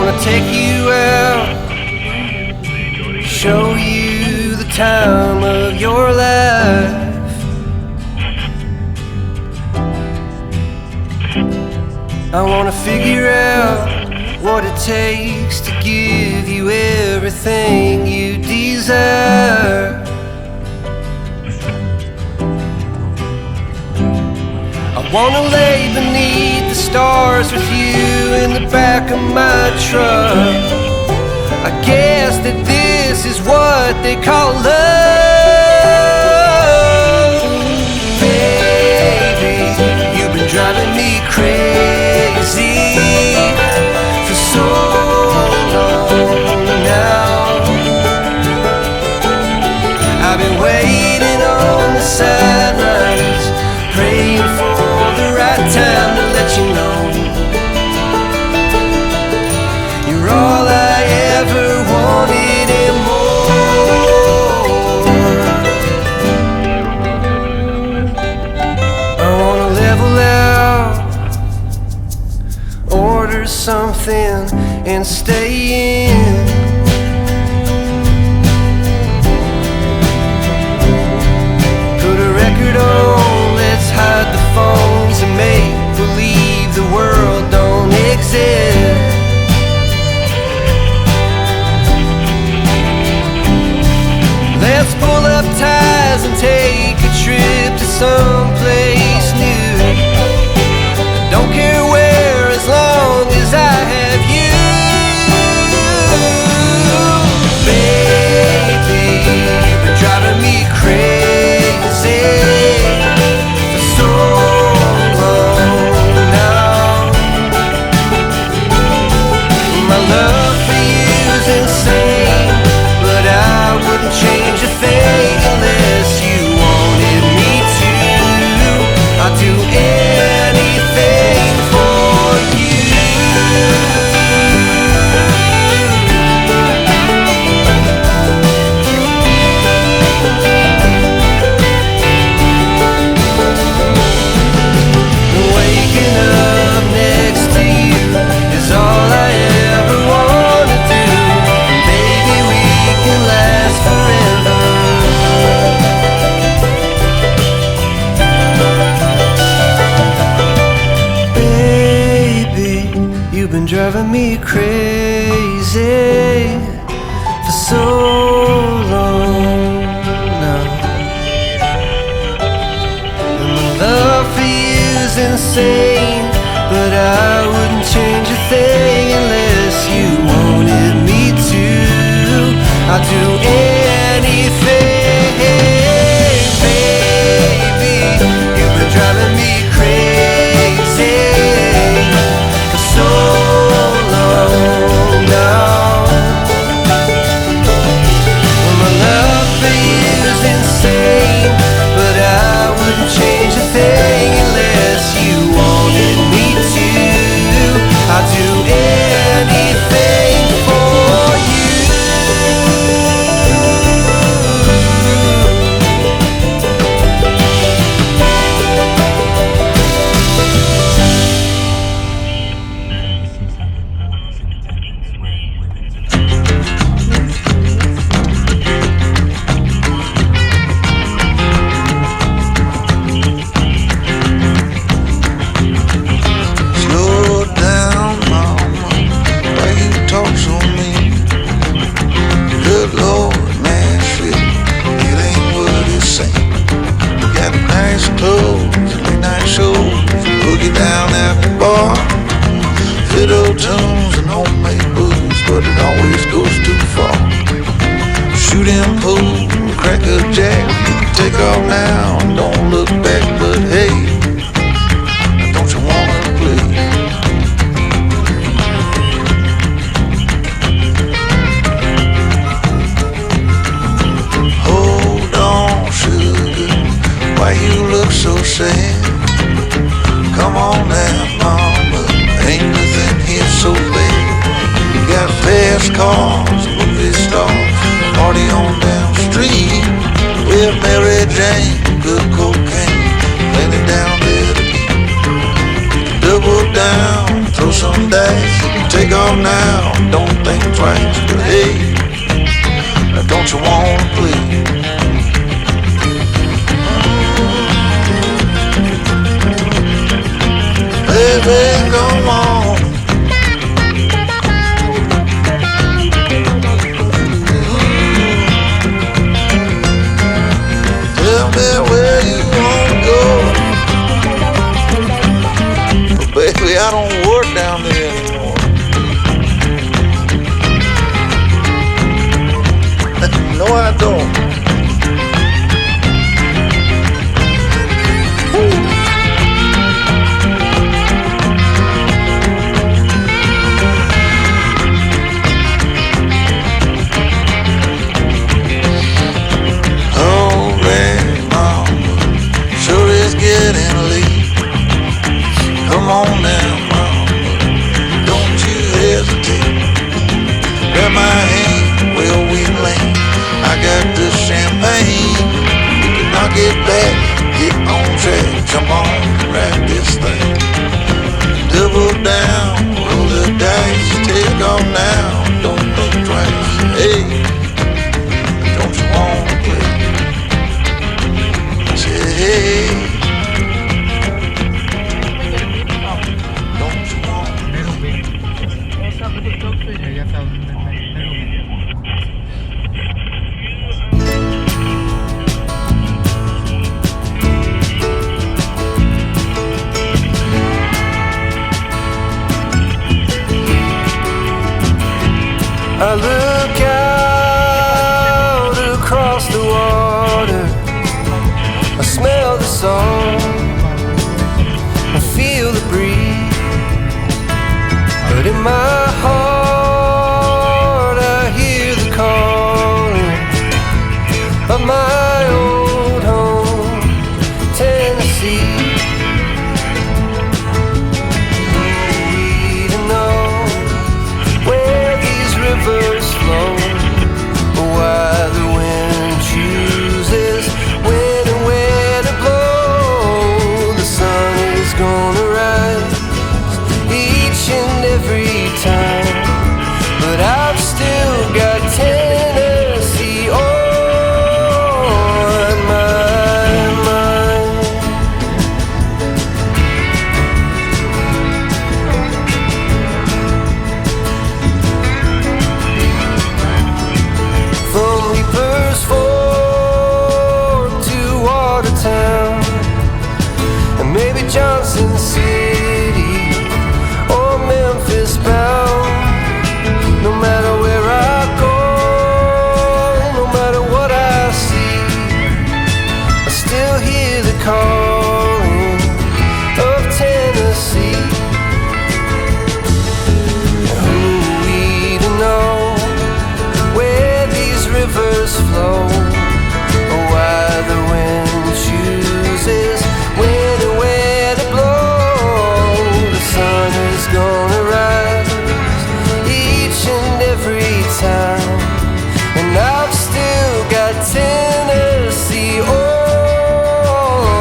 wanna take you out, show you the time of your life. I wanna figure out what it takes to give you everything you desire. I wanna lay beneath the stars with you in the back of my truck. I guess that this is what they call love. Baby, you've been driving me crazy for so long now. I've been waiting on the sidelines, praying for the right time to let you know you're all I ever wanted and more. I wanna level out, order something and stay in. Put a record on, let's hide the phones and make believe the world don't exist. Let's pull up ties and take a trip to someplace new. Don't care where, as long as I have you. Baby, you've been driving me crazy for so long now. My love for you is insane, but I wouldn't change a thing unless you wanted me to. I'd do anything for you. Waking up next to you is all I ever wanna do. Baby, we can last forever. Baby, you've been driving me crazy for so long now. And my love for you is insane, but I wouldn't change a thing unless you wanted me to. I'd do anything. Baby, you've been driving me crazy for so long now. My love for you is insane, but I wouldn't change a thing unless you wanted me to. I'd do anything for you. Slow down, mama, why you talk so mean? Good Lord, Nashville, it ain't what it seems. Got nice clothes, late night shows, boogie down at the bar, fiddle tunes and homemade booze, but it always goes too far. Shooting pool, crack a jack, take off now and don't look back, but hey, don't you wanna play? Hold on, sugar, why you look so sad? Come on now, mama, ain't nothing here so bad. You got fast cars, movie stars, party on down the street with Mary Jane, good cocaine, plenty down there to eat. Double down, throw some dice, take off now, don't think twice. But hey, don't you wanna play? Baby, come on. Tell me where you wanna go. But baby, I don't work down there anymore. No, I don't. Come on now, mama, don't you hesitate. Grab my hand, well we lane. I got the champagne. We can knock it back, get on track, jump on, ride this thing. Double down, roll the dice, take off now, don't think twice. Hey, don't you wanna play? Say hey. I look out across the water, I smell the salt